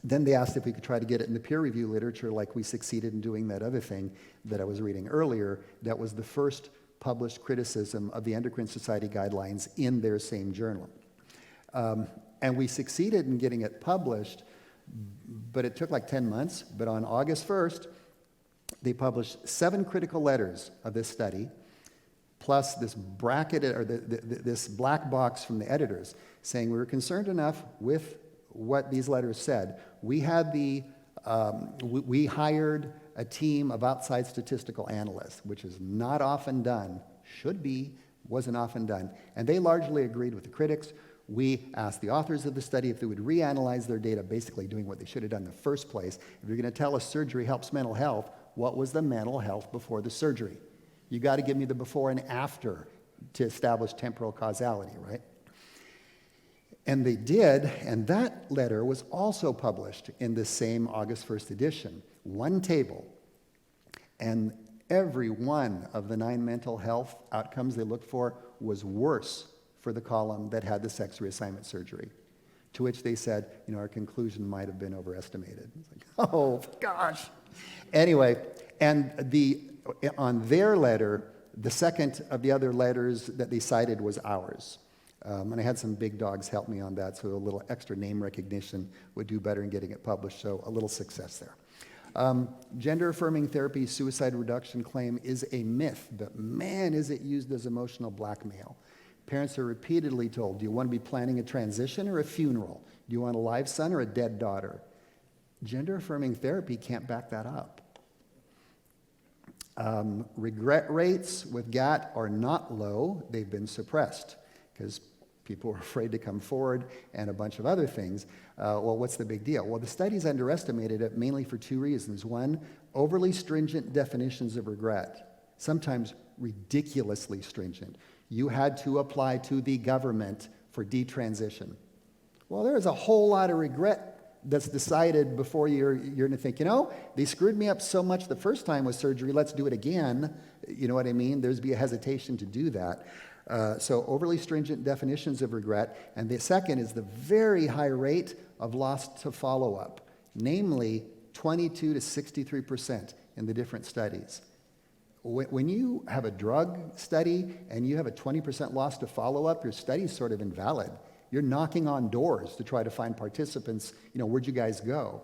Then they asked if we could try to get it in the peer review literature, like we succeeded in doing that other thing that I was reading earlier. That was the first published criticism of the Endocrine Society guidelines in their same journal. And we succeeded in getting it published, but it took like 10 months. But on August 1st, they published 7 critical letters of this study, plus this bracketed, or this black box from the editors, saying we were concerned enough with what these letters said. We had we hired a team of outside statistical analysts, which is not often done, should be, wasn't often done. And they largely agreed with the critics. We asked the authors of the study if they would reanalyze their data, basically doing what they should have done in the first place. If you're going to tell us surgery helps mental health, what was the mental health before the surgery? You got to give me the before and after to establish temporal causality, right? And they did, and that letter was also published in the same August 1st edition. 1 table, and every one of the 9 mental health outcomes they looked for was worse for the column that had the sex reassignment surgery. To which they said, our conclusion might have been overestimated. It's like, oh, gosh. Anyway, and on their letter, the second of the other letters that they cited was ours. And I had some big dogs help me on that, so a little extra name recognition would do better in getting it published, so a little success there. Gender-affirming therapy suicide reduction claim is a myth, but man, is it used as emotional blackmail. Parents are repeatedly told, do you want to be planning a transition or a funeral? Do you want a live son or a dead daughter? Gender-affirming therapy can't back that up. Regret rates with GAT are not low. They've been suppressed because people were afraid to come forward and a bunch of other things. Well, what's the big deal? Well, the studies underestimated it mainly for 2 reasons. One, overly stringent definitions of regret, sometimes ridiculously stringent. You had to apply to the government for detransition. Well, there's a whole lot of regret that's decided before you're going to think, they screwed me up so much the first time with surgery, let's do it again. You know what I mean? There's be a hesitation to do that. So overly stringent definitions of regret. And the second is the very high rate of loss to follow-up, namely 22 to 63% in the different studies. When you have a drug study and you have a 20% loss to follow-up, your study's sort of invalid. You're knocking on doors to try to find participants, where'd you guys go?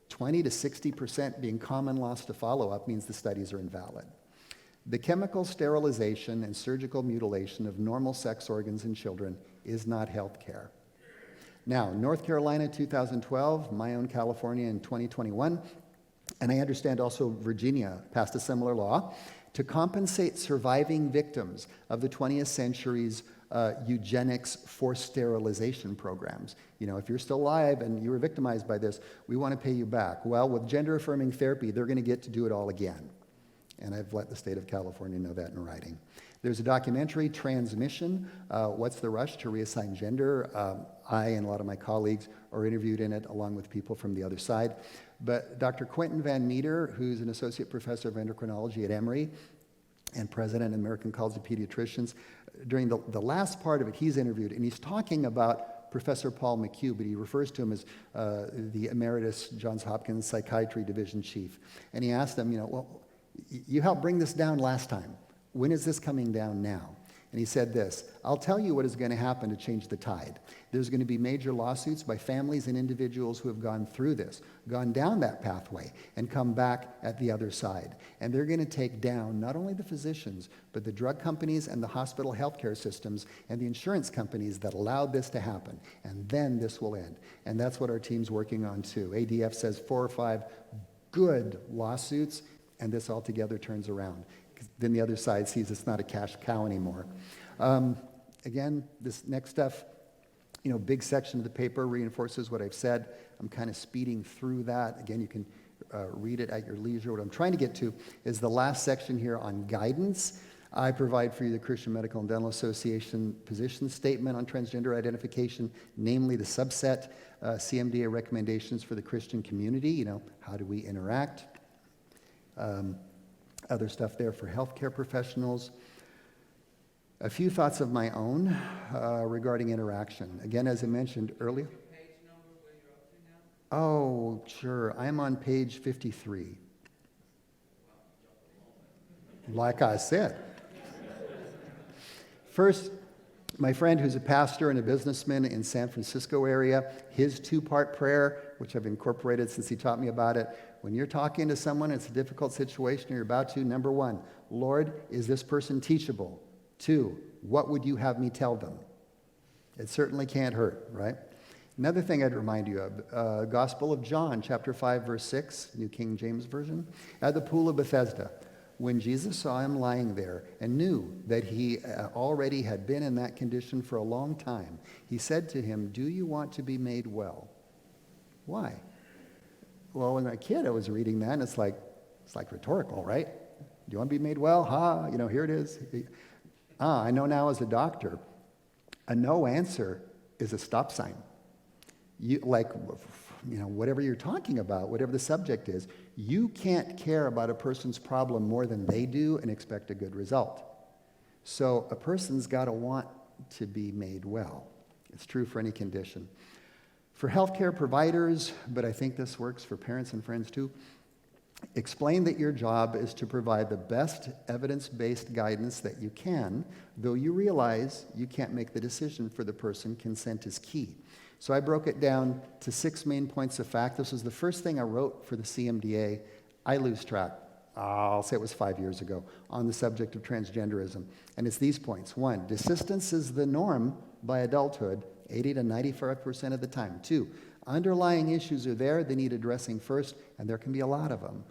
20 to 60% being common loss to follow-up means the studies are invalid. The chemical sterilization and surgical mutilation of normal sex organs in children is not health care. Now, North Carolina 2012, my own California in 2021, and I understand also Virginia passed a similar law to compensate surviving victims of the 20th century's eugenics forced sterilization programs. If you're still alive and you were victimized by this, we want to pay you back. Well, with gender-affirming therapy, they're going to get to do it all again. And I've let the state of California know that in writing. There's a documentary, Transmission, What's the Rush to Reassign Gender? I and a lot of my colleagues are interviewed in it along with people from the other side. But Dr. Quentin Van Meter, who's an associate professor of endocrinology at Emory and president of the American College of Pediatricians, during the last part of it, he's interviewed, and he's talking about Professor Paul McHugh, but he refers to him as the emeritus Johns Hopkins Psychiatry Division Chief. And he asked him, well, you helped bring this down last time. When is this coming down now? And he said this, I'll tell you what is going to happen to change the tide. There's going to be major lawsuits by families and individuals who have gone through this, gone down that pathway, and come back at the other side. And they're going to take down not only the physicians, but the drug companies and the hospital healthcare systems and the insurance companies that allowed this to happen. And then this will end. And that's what our team's working on too. ADF says 4 or 5 good lawsuits, and this altogether turns around. Then the other side sees it's not a cash cow anymore. Again, this next stuff, big section of the paper reinforces what I've said. I'm kind of speeding through that. Again, you can read it at your leisure. What I'm trying to get to is the last section here on guidance. I provide for you the Christian Medical and Dental Association position statement on transgender identification, namely the subset CMDA recommendations for the Christian community. How do we interact? Other stuff there for healthcare professionals. A few thoughts of my own regarding interaction. Again, as I mentioned earlier. Page number where you're up to now? Oh, sure. I'm on page 53. Like I said. First, my friend who's a pastor and a businessman in San Francisco area, his 2-part prayer, which I've incorporated since he taught me about it. When you're talking to someone, it's a difficult situation, you're about to, number 1, Lord, is this person teachable? 2, what would you have me tell them? It certainly can't hurt, right? Another thing I'd remind you of, Gospel of John, chapter 5, verse 6, New King James Version, at the pool of Bethesda. When Jesus saw him lying there and knew that he already had been in that condition for a long time, he said to him, do you want to be made well? Why? Well, when I was a kid, I was reading that, and it's like rhetorical, right? Do you want to be made well? Here it is. I know now as a doctor, a no answer is a stop sign. Whatever you're talking about, whatever the subject is, you can't care about a person's problem more than they do and expect a good result. So a person's got to want to be made well. It's true for any condition. For healthcare providers, but I think this works for parents and friends too, explain that your job is to provide the best evidence-based guidance that you can, though you realize you can't make the decision for the person. Consent is key. So I broke it down to 6 main points of fact. This was the first thing I wrote for the CMDA. I lose track. I'll say it was 5 years ago, on the subject of transgenderism. And it's these points. 1, desistance is the norm by adulthood, 80 to 95% of the time. 2, underlying issues are there. They need addressing first, and there can be a lot of them.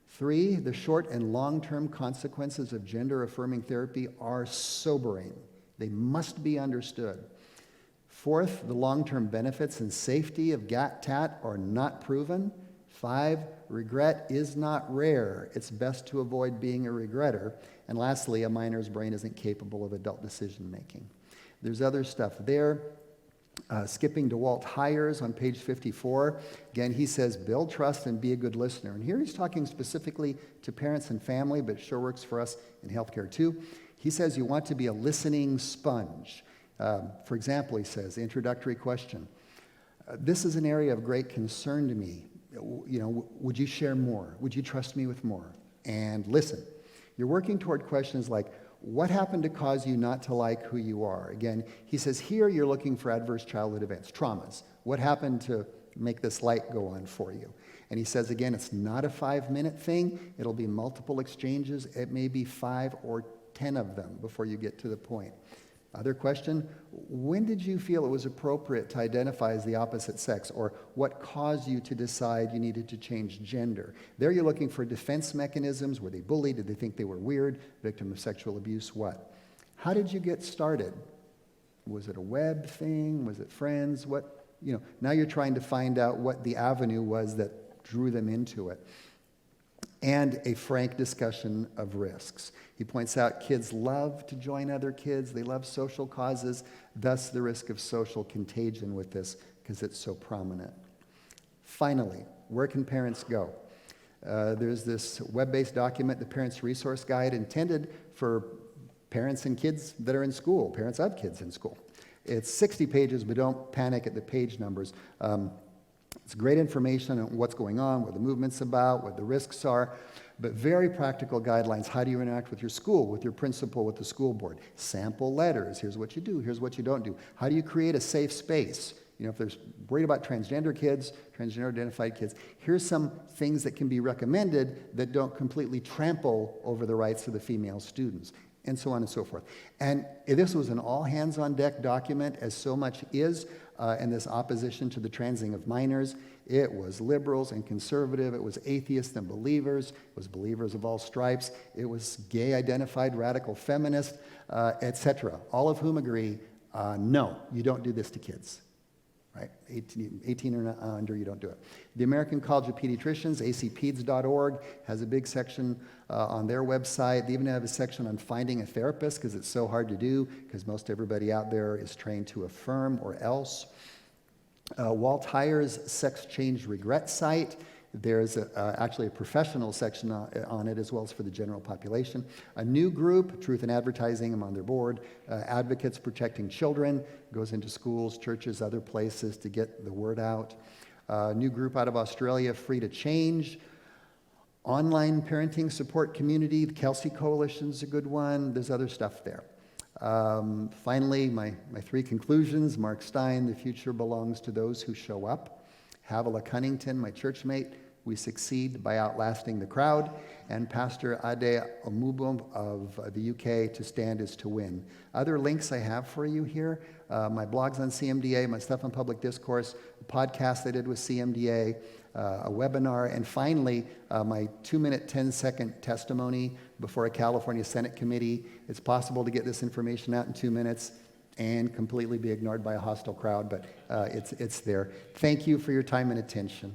3, the short and long-term consequences of gender-affirming therapy are sobering. They must be understood. 4th, the long-term benefits and safety of GAT-TAT are not proven. 5, regret is not rare. It's best to avoid being a regretter. And lastly, a minor's brain isn't capable of adult decision-making. There's other stuff there. Skipping to Walt Hires on page 54. Again, he says, build trust and be a good listener. And here he's talking specifically to parents and family, but it sure works for us in healthcare too. He says you want to be a listening sponge. For example, he says, introductory question. This is an area of great concern to me. Would you share more? Would you trust me with more? And listen. You're working toward questions like, what happened to cause you not to like who you are? Again, he says here you're looking for adverse childhood events, traumas. What happened to make this light go on for you? And he says again, it's not a 5-minute thing. It'll be multiple exchanges. It may be 5 or 10 of them before you get to the point. Other question, when did you feel it was appropriate to identify as the opposite sex, or what caused you to decide you needed to change gender? There you're looking for defense mechanisms. Were they bullied? Did they think they were weird? Victim of sexual abuse? What? How did you get started? Was it a web thing? Was it friends? What? Now you're trying to find out what the avenue was that drew them into it. And a frank discussion of risks. He points out kids love to join other kids. They love social causes, thus the risk of social contagion with this because it's so prominent. Finally, Where can parents go? There's this web-based document, the Parents Resource Guide, intended for parents and kids that are in school, parents of kids in school. It's 60 pages, but don't panic at the page numbers. It's great information on what's going on, what the movement's about, what the risks are, but very practical guidelines. How do you interact with your school, with your principal, with the school board? Sample letters. Here's what you do. Here's what you don't do. How do you create a safe space? You know, if there's worried about transgender kids, transgender identified kids, here's some things that can be recommended that don't completely trample over the rights of the female students, and so on and so forth. And this was an all-hands-on-deck document, as so much is in this opposition to the transing of minors. It was liberals and conservative. It was atheists and believers. It was believers of all stripes. It was gay-identified radical feminists, etc., all of whom agree, no, you don't do this to kids. Right? 18 or under, you don't do it. The American College of Pediatricians, acpeds.org, has a big section on their website. They even have a section on finding a therapist, because it's so hard to do, because most everybody out there is trained to affirm or else. Walt Heyer's Sex Change Regret site. There's actually a professional section on it, as well as for the general population. A new group, Truth in Advertising, I'm on their board. Advocates Protecting Children, goes into schools, churches, other places to get the word out. New group out of Australia, Free to Change. Online parenting support community, the Kelsey Coalition's a good one. There's other stuff there. Finally, my three conclusions. Mark Stein, The Future Belongs to Those Who Show Up. Havilah Cunnington, my churchmate, We Succeed by Outlasting the Crowd. And Pastor Ade Omubum of the UK, To Stand is to Win. Other links I have for you here, my blogs on CMDA, my stuff on public discourse, a podcast I did with CMDA, a webinar, and finally, my 2-minute, 10-second testimony before a California Senate committee. It's possible to get this information out in 2 minutes and completely be ignored by a hostile crowd, but it's there. Thank you for your time and attention.